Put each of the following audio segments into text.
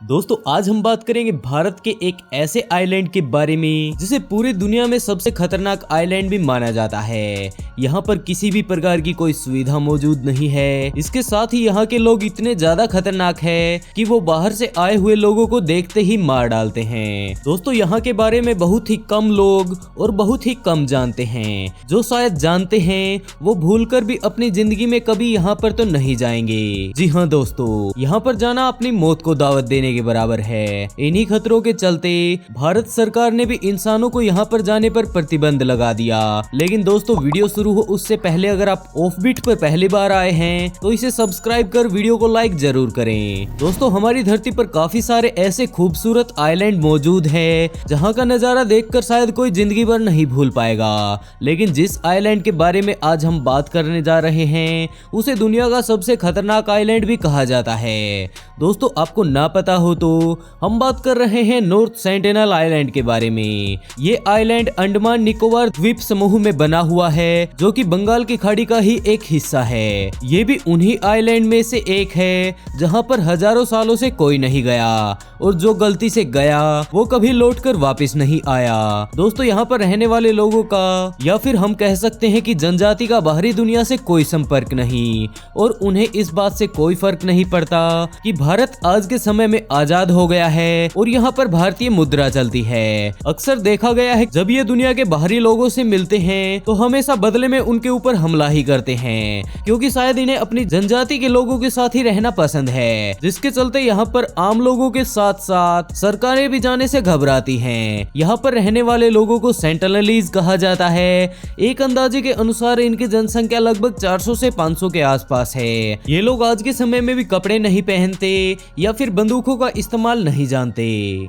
दोस्तों आज हम बात करेंगे भारत के एक ऐसे आइलैंड के बारे में जिसे पूरी दुनिया में सबसे खतरनाक आइलैंड भी माना जाता है। यहाँ पर किसी भी प्रकार की कोई सुविधा मौजूद नहीं है। इसके साथ ही यहाँ के लोग इतने ज्यादा खतरनाक है कि वो बाहर से आए हुए लोगों को देखते ही मार डालते हैं। दोस्तों यहाँ के बारे में बहुत ही कम लोग और बहुत ही कम जानते हैं। जो शायद जानते हैं वो भूलकर भी अपनी जिंदगी में कभी यहाँ पर तो नहीं जाएंगे। जी हाँ दोस्तों, यहाँ पर जाना अपनी मौत को दावत देने के बराबर है। इन्हीं खतरों के चलते भारत सरकार ने भी इंसानों को यहाँ पर जाने पर प्रतिबंध लगा दिया। लेकिन दोस्तों वीडियो शुरू हो उससे पहले अगर आप ऑफबीट पर पहली बार आए हैं तो इसे सब्सक्राइब कर वीडियो को लाइक जरूर करें। दोस्तों हमारी धरती पर काफी सारे ऐसे खूबसूरत आइलैंड मौजूद है जहाँ का नजारा देखकर शायद कोई जिंदगी भर नहीं भूल पाएगा। लेकिन जिस आइलैंड के बारे में आज हम बात करने जा रहे हैं उसे दुनिया का सबसे खतरनाक आइलैंड भी कहा जाता है। दोस्तों आपको ना पता हो तो हम बात कर रहे हैं नॉर्थ सेंटिनल आइलैंड के बारे में। ये आइलैंड अंडमान निकोबार द्वीप समूह में बना हुआ है जो कि बंगाल की खाड़ी का ही एक हिस्सा है। ये भी उन्हीं आइलैंड में से एक है जहां पर हजारों सालों से कोई नहीं गया और जो गलती से गया वो कभी लौटकर वापस नहीं आया। दोस्तों यहाँ पर रहने वाले लोगों का या फिर हम कह सकते हैं कि जनजाति का बाहरी दुनिया से कोई संपर्क नहीं और उन्हें इस बात से कोई फर्क नहीं पड़ता कि भारत आज के समय में आजाद हो गया है और यहाँ पर भारतीय मुद्रा चलती है। अक्सर देखा गया है जब ये दुनिया के बाहरी लोगों से मिलते हैं तो हमेशा बदले में उनके ऊपर हमला ही करते हैं क्योंकि शायद इन्हें अपनी जनजाति के लोगों के साथ ही रहना पसंद है, जिसके चलते यहाँ पर आम लोगों के साथ साथ सरकारें भी जाने से घबराती हैं। यहाँ पर रहने वाले लोगों को सेंटिनलीज कहा जाता है। एक अंदाजे के अनुसार इनकी जनसंख्या लगभग 400 से 500 के आसपास है। ये लोग आज के समय में भी कपड़े नहीं पहनते या फिर बंदूकों का इस्तेमाल नहीं जानते।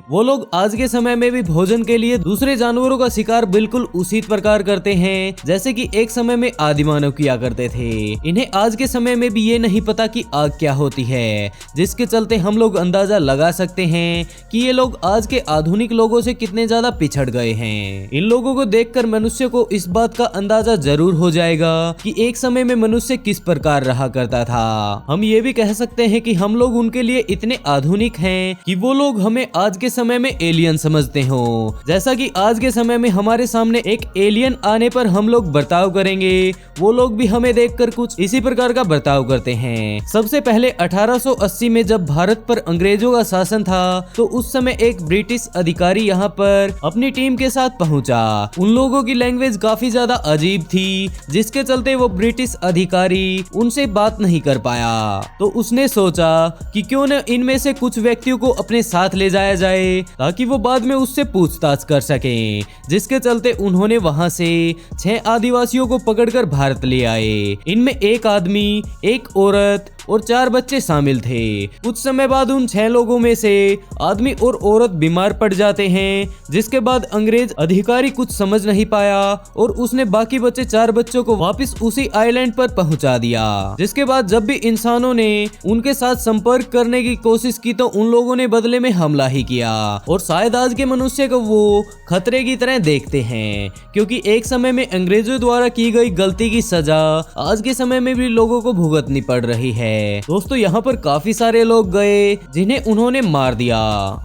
वो लोग आज के समय में भी भोजन के लिए दूसरे जानवरों का शिकार बिल्कुल उसी प्रकार करते हैं जैसे कि एक समय में आदि मानव किया करते थे। इन्हें आज के समय में भी ये नहीं पता कि आग क्या होती है, जिसके चलते हम लोग अंदाजा लगा सकते हैं कि ये लोग आज के आधुनिक लोगों से कितने ज्यादा पिछड़ गए हैं। इन लोगों को देखकर मनुष्य को इस बात का अंदाजा जरूर हो जाएगा कि एक समय में मनुष्य किस प्रकार रहा करता था। हम ये भी कह सकते हैं कि हम लोग उनके लिए इतने आधुनिक हैं कि वो लोग हमें आज के समय में एलियन समझते हो। जैसा कि आज के समय में हमारे सामने एक एलियन आने पर हम लोग बर्ताव करेंगे, वो लोग भी हमें देखकर कुछ इसी प्रकार का बर्ताव करते हैं। सबसे पहले 1880 में जब भारत पर अंग्रेजों का शासन था तो उस समय एक ब्रिटिश अधिकारी यहाँ पर अपनी टीम के साथ पहुंचा। उन लोगों की लैंग्वेज काफी ज्यादा अजीब थी जिसके चलते वो ब्रिटिश अधिकारी उनसे बात नहीं कर पाया। तो उसने सोचा कि क्यों न इनमें से कुछ व्यक्तियों को अपने साथ ले जाया जाए ताकि वो बाद में उससे पूछताछ कर सकें, जिसके चलते उन्होंने वहां से 6 आदिवासियों को पकड़कर भारत ले आए। इनमें एक आदमी, एक औरत और 4 बच्चे शामिल थे। कुछ समय बाद उन 6 लोगों में से आदमी और औरत बीमार पड़ जाते हैं, जिसके बाद अंग्रेज अधिकारी कुछ समझ नहीं पाया और उसने बाकी बचे 4 बच्चों को वापस उसी आइलैंड पर पहुंचा दिया। जिसके बाद जब भी इंसानों ने उनके साथ संपर्क करने की कोशिश की तो उन लोगों ने बदले में हमला ही किया और शायद आज के मनुष्य को वो खतरे की तरह देखते हैं क्योंकि एक समय में अंग्रेजों द्वारा की गई गलती की सजा आज के समय में भी लोगों को भुगतनी पड़ रही है। दोस्तों यहाँ पर काफी सारे लोग गए जिन्हें उन्होंने मार दिया।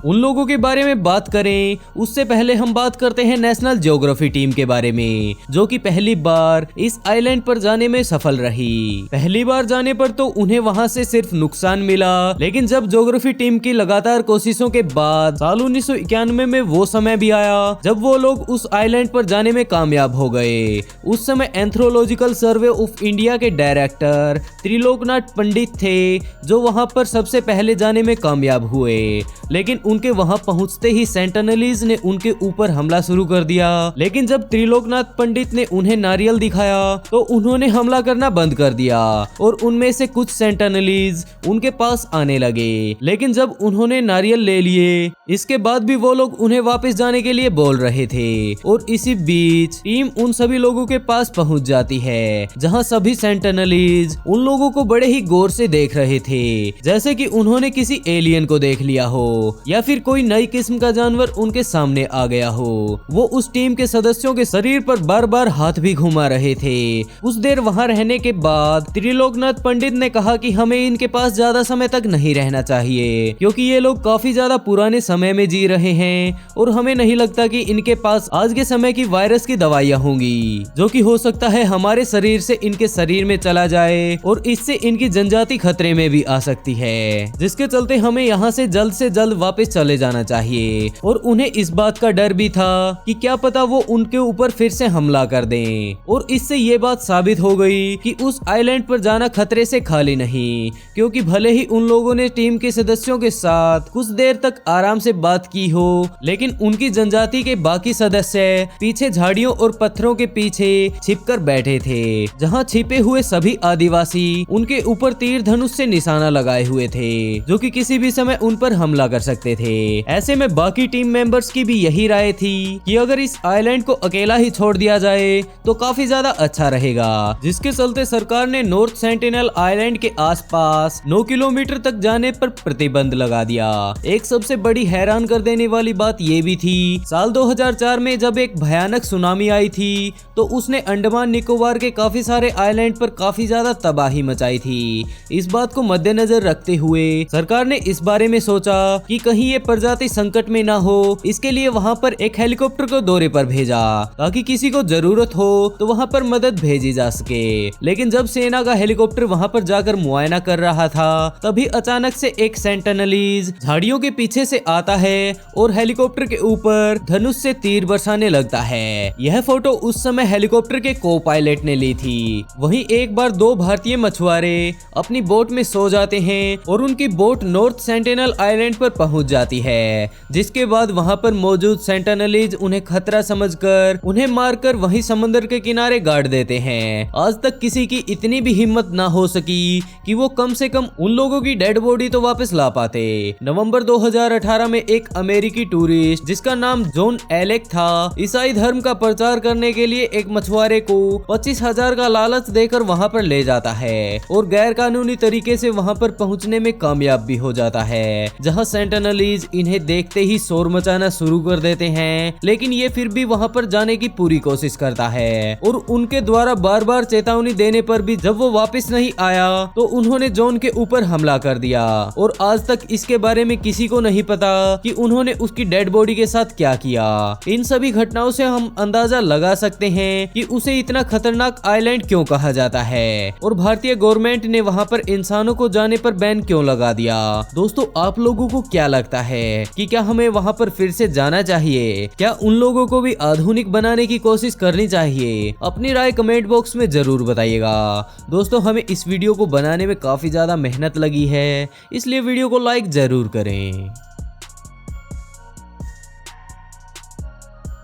उन लोगों के बारे में बात करें उससे पहले हम बात करते हैं नेशनल ज्योग्राफी टीम के बारे में, जो कि पहली बार इस आइलैंड पर जाने में सफल रही। पहली बार जाने पर तो उन्हें वहां से सिर्फ नुकसान मिला, लेकिन जब ज्योग्राफी टीम की लगातार कोशिशों के बाद साल 1991 में वो समय भी आया जब वो लोग उस आइलैंड पर जाने में कामयाब हो गए। उस समय एंथ्रोलॉजिकल सर्वे ऑफ इंडिया के डायरेक्टर त्रिलोकनाथ पंडित थे जो वहां पर सबसे पहले जाने में कामयाब हुए, लेकिन उनके वहां पहुंचते ही सेंटिनलीज ने उनके ऊपर हमला शुरू कर दिया। लेकिन जब त्रिलोकनाथ पंडित ने उन्हें नारियल दिखाया तो उन्होंने हमला करना बंद कर दिया और उनमें से कुछ सेंटिनलीज उनके पास आने लगे। लेकिन जब उन्होंने नारियल ले लिए इसके बाद भी वो लोग उन्हें वापस जाने के लिए बोल रहे थे और इसी बीच टीम उन सभी लोगों के पास पहुंच जाती है जहां सभी सेंटिनलीज उन लोगों को बड़े ही गौर से देख रहे थे जैसे कि उन्होंने किसी एलियन को देख लिया हो। या फिर कोई नई किस्म का जानवर उनके सामने आ गया हो। वो उस टीम के सदस्यों के शरीर पर बार बार हाथ भी घुमा रहे थे। कुछ देर वहां रहने के बाद त्रिलोकनाथ पंडित ने कहा कि हमें इनके पास ज्यादा समय तक नहीं रहना चाहिए, क्योंकि ये लोग काफी ज्यादा पुराने समय में जी रहे हैं और हमें नहीं लगता कि इनके पास आज के समय की वायरस की दवाइयां होंगी, जो कि हो सकता है हमारे शरीर से इनके शरीर में चला जाए और इससे इनकी जनजाति खतरे में भी आ सकती है, जिसके चलते हमें यहाँ से जल्द वापस चले जाना चाहिए। और उन्हें इस बात का डर भी था कि क्या पता वो उनके ऊपर फिर से हमला कर दें। और इससे ये बात साबित हो गई कि उस आइलैंड पर जाना खतरे से खाली नहीं, क्योंकि भले ही उन लोगों ने टीम के सदस्यों के साथ कुछ देर तक आराम से बात की हो, लेकिन उनकी जनजाति के बाकी सदस्य पीछे झाड़ियों और पत्थरों के पीछे छिपकर बैठे थे, जहां छिपे हुए सभी आदिवासी उनके ऊपर तीर धनुष से निशाना लगाए हुए थे, जो कि किसी भी समय उन पर हमला कर सकते थे। ऐसे में बाकी टीम मेंबर्स की भी यही राय थी कि अगर इस आइलैंड को अकेला ही छोड़ दिया जाए तो काफी ज्यादा अच्छा रहेगा, जिसके चलते सरकार ने नॉर्थ सेंटिनल आइलैंड के आसपास 9 किलोमीटर तक जाने पर प्रतिबंध लगा दिया। एक सबसे बड़ी हैरान कर देने वाली बात ये भी थी, साल 2004 में जब एक भयानक सुनामी आई थी तो उसने अंडमान निकोबार के काफी सारे आइलैंड पर काफी ज्यादा तबाही मचाई थी। इस बात को मद्देनजर रखते हुए सरकार ने इस बारे में सोचा कि कहीं ये प्रजाति संकट में ना हो, इसके लिए वहां पर एक हेलीकॉप्टर को दौरे पर भेजा ताकि किसी को जरूरत हो तो वहां पर मदद भेजी जा सके। लेकिन जब सेना का हेलीकॉप्टर वहां पर जाकर मुआयना कर रहा था, तभी अचानक से एक सेंटिनलीज झाड़ियों के पीछे से आता है और हेलीकॉप्टर के ऊपर धनुष से तीर बरसाने लगता है। यह फोटो उस समय हेलीकॉप्टर के को पायलट ने ली थी। वहीं एक बार 2 भारतीय मछुआरे अपनी बोट में सो जाते हैं और उनकी बोट नॉर्थ सेंटिनल आइलैंड पर पहुंच जाती है, जिसके बाद वहां पर मौजूद सेंटिनलीज उन्हें खतरा समझकर उन्हें मारकर वहीं समंदर के किनारे गाड़ देते हैं। आज तक किसी की इतनी भी हिम्मत ना हो सकी कि वो कम से कम उन लोगों की डेड बॉडी तो वापस ला पाते। नवंबर 2018 में एक अमेरिकी टूरिस्ट जिसका नाम जॉन एलेक था, ईसाई धर्म का प्रचार करने के लिए एक मछुआरे को 25,000 का लालच देकर वहां पर ले जाता है और गैर कानूनी तरीके से वहां पर पहुंचने में कामयाब भी हो जाता है, जहां सेंटिनलीज इन्हें देखते ही शोर मचाना शुरू कर देते हैं। लेकिन ये फिर भी वहां पर जाने की पूरी कोशिश करता है और उनके द्वारा बार बार चेतावनी देने पर भी जब वो वापस नहीं आया तो उन्होंने जॉन के ऊपर हमला कर दिया और आज तक इसके बारे में किसी को नहीं पता कि उन्होंने उसकी डेड बॉडी के साथ क्या किया। इन सभी घटनाओं से हम अंदाजा लगा सकते हैं कि उसे इतना खतरनाक आइलैंड क्यों कहा जाता है और भारतीय गवर्नमेंट ने वहां पर इंसानों को जाने पर बैन क्यों लगा दिया। दोस्तों, आप लोगों को क्या लगता है कि क्या हमें वहां पर फिर से जाना चाहिए? क्या उन लोगों को भी आधुनिक बनाने की कोशिश करनी चाहिए? अपनी राय कमेंट बॉक्स में जरूर बताइएगा। दोस्तों, हमें इस वीडियो को बनाने में काफी ज्यादा मेहनत लगी है, इसलिए वीडियो को लाइक जरूर करें।